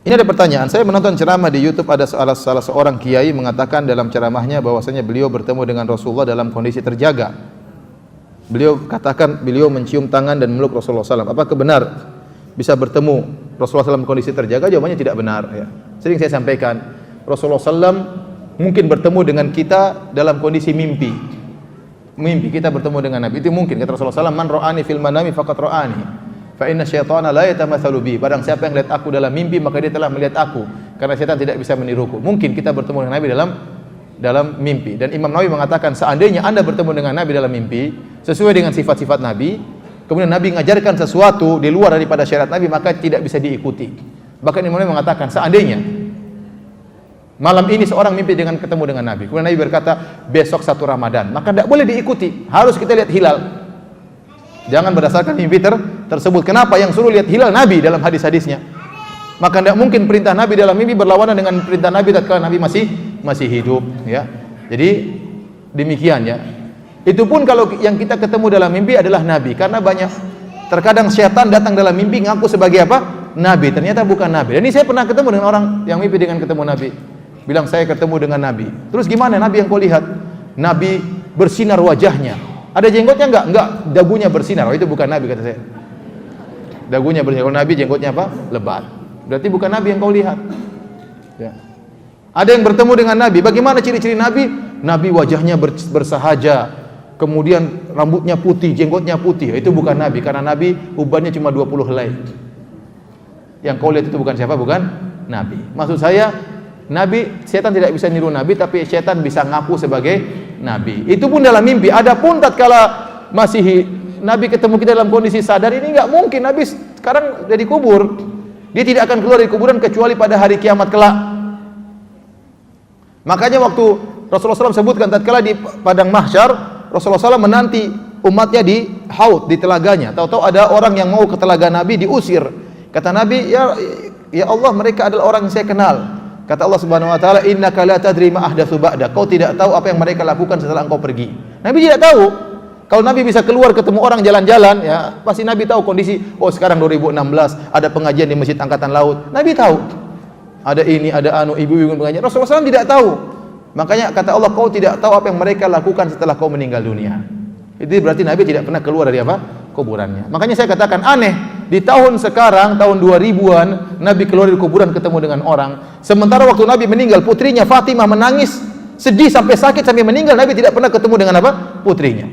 Ini ada pertanyaan, saya menonton ceramah di YouTube, ada salah seorang kiai mengatakan dalam ceramahnya bahwasanya beliau bertemu dengan Rasulullah dalam kondisi terjaga. Beliau katakan beliau mencium tangan dan meluk Rasulullah SAW. Apakah benar bisa bertemu Rasulullah SAW dalam kondisi terjaga? Jawabannya tidak benar. Ya. Sering saya sampaikan, Rasulullah SAW mungkin bertemu dengan kita dalam kondisi mimpi. Mimpi kita bertemu dengan Nabi, itu mungkin. Kata Rasulullah SAW, man ra'ani fil manami faqad ra'ani. Fa inna syaitana la yatamatsalu bi. Barang siapa yang lihat aku dalam mimpi, maka dia telah melihat aku. Karena syaitan tidak bisa meniruku. Mungkin kita bertemu dengan Nabi dalam mimpi. Dan Imam Nawawi mengatakan, seandainya Anda bertemu dengan Nabi dalam mimpi sesuai dengan sifat-sifat Nabi, kemudian Nabi mengajarkan sesuatu di luar daripada syariat Nabi, maka tidak bisa diikuti. Bahkan Imam Nawawi mengatakan, seandainya malam ini seorang mimpi dengan ketemu dengan Nabi, kemudian Nabi berkata besok 1 Ramadan, maka tidak boleh diikuti. Harus kita lihat hilal. Jangan berdasarkan mimpi tersebut. Kenapa? Yang suruh lihat hilal Nabi dalam hadis-hadisnya. Maka tidak mungkin perintah Nabi dalam mimpi berlawanan dengan perintah Nabi tatkala Nabi masih hidup, ya. Jadi demikian, ya. Itu pun kalau yang kita ketemu dalam mimpi adalah Nabi, karena banyak terkadang syaitan datang dalam mimpi ngaku sebagai apa? Nabi, ternyata bukan Nabi. Dan ini saya pernah ketemu dengan orang yang mimpi dengan ketemu Nabi. Bilang saya ketemu dengan Nabi. Terus gimana Nabi yang kau lihat? Nabi bersinar wajahnya. Ada jenggotnya enggak, dagunya bersinar. Oh, itu bukan Nabi, kata saya. Dagunya bersinar. Kalau Nabi jenggotnya apa? Lebat. Berarti bukan Nabi yang kau lihat. Ya. Ada yang bertemu dengan Nabi. Bagaimana ciri-ciri Nabi? Nabi wajahnya bersahaja, kemudian rambutnya putih, jenggotnya putih. Itu bukan Nabi, karena Nabi ubannya cuma 20 helai. Yang kau lihat itu bukan siapa? Bukan Nabi. Maksud saya, Nabi, setan tidak bisa niru Nabi, tapi setan bisa ngaku sebagai Nabi. Itu pun dalam mimpi. Adapun tatkala masih Nabi ketemu kita dalam kondisi sadar, ini enggak mungkin. Nabi sekarang sudah dikubur. Dia tidak akan keluar dari kuburan kecuali pada hari kiamat kelak. Makanya waktu Rasulullah SAW sebutkan tatkala di padang mahsyar, Rasulullah SAW menanti umatnya di haud, di telaganya. Tahu-tahu ada orang yang mau ke telaga Nabi, diusir. Kata Nabi, ya Allah, mereka adalah orang yang saya kenal. Kata Allah Subhanahu wa taala, innaka la tadri ma ahdatsu ba'da. Kau tidak tahu apa yang mereka lakukan setelah engkau pergi. Nabi tidak tahu. Kalau Nabi bisa keluar ketemu orang jalan-jalan, ya pasti Nabi tahu kondisi. Oh, sekarang 2016 ada pengajian di Masjid Angkatan Laut. Nabi tahu. Ada ini, ada ibu-ibu pengajian. Rasulullah SAW tidak tahu. Makanya kata Allah, kau tidak tahu apa yang mereka lakukan setelah kau meninggal dunia. Itu berarti Nabi tidak pernah keluar dari apa? Kuburannya. Makanya saya katakan aneh, di tahun sekarang, tahun 2000-an, Nabi keluar dari kuburan ketemu dengan orang. Sementara waktu Nabi meninggal, putrinya Fatimah menangis, sedih sampai sakit sampai meninggal. Nabi tidak pernah ketemu dengan apa? Putrinya.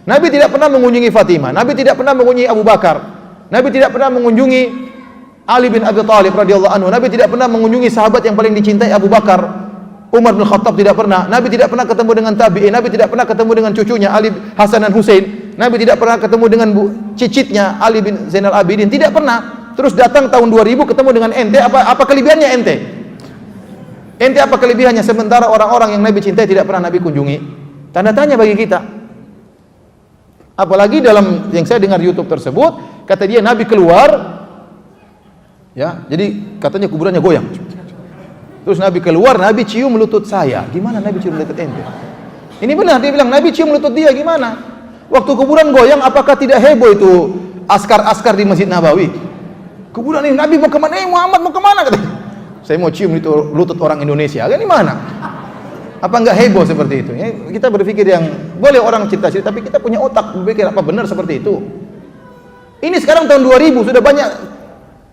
Nabi tidak pernah mengunjungi Fatimah. Nabi tidak pernah mengunjungi Abu Bakar. Nabi tidak pernah mengunjungi Ali bin Abi Thalib radhiyallahu anhu. Nabi tidak pernah mengunjungi sahabat yang paling dicintai, Abu Bakar. Umar bin Khattab tidak pernah. Nabi tidak pernah ketemu dengan tabi'in. Nabi tidak pernah ketemu dengan cucunya Ali Hasan dan Husain. Nabi tidak pernah ketemu dengan cicitnya Ali bin Zainal Abidin. Tidak pernah. Terus datang tahun 2000 ketemu dengan ente. Apa kelebihannya ente? Ente apa kelebihannya? Sementara orang-orang yang Nabi cintai tidak pernah Nabi kunjungi. Tanda tanya bagi kita. Apalagi dalam yang saya dengar YouTube tersebut, kata dia Nabi keluar, ya, jadi katanya kuburannya goyang. Terus Nabi keluar, Nabi cium lutut saya. Gimana Nabi cium lutut ente? Ini benar, dia bilang Nabi cium lutut dia. Gimana? Waktu kuburan goyang, apakah tidak heboh itu askar-askar di Masjid Nabawi? Kuburan ini Nabi mau kemana? Muhammad mau kemana? Katanya. Saya mau cium itu lutut orang Indonesia. Ini mana? Apa enggak heboh seperti itu? Ya, kita berpikir yang boleh orang cerita-cerita, tapi kita punya otak berpikir apa benar seperti itu. Ini sekarang tahun 2000 sudah banyak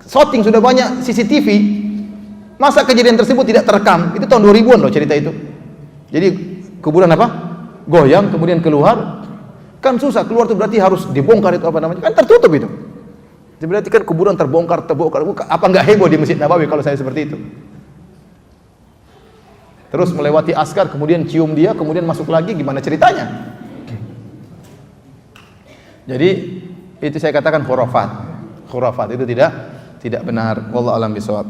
shooting, sudah banyak CCTV. Masa kejadian tersebut tidak terekam? Itu tahun 2000-an loh cerita itu. Jadi kuburan apa? Goyang, kemudian keluar. Kan susah, keluar itu berarti harus dibongkar itu apa namanya? Kan tertutup itu. Berarti kan kuburan terbongkar. Apa enggak heboh di Masjid Nabawi kalau saya seperti itu? Terus melewati askar, kemudian cium dia, kemudian masuk lagi, gimana ceritanya? Jadi itu saya katakan khurafat. Khurafat itu tidak benar. Wallahu a'lam bishawab.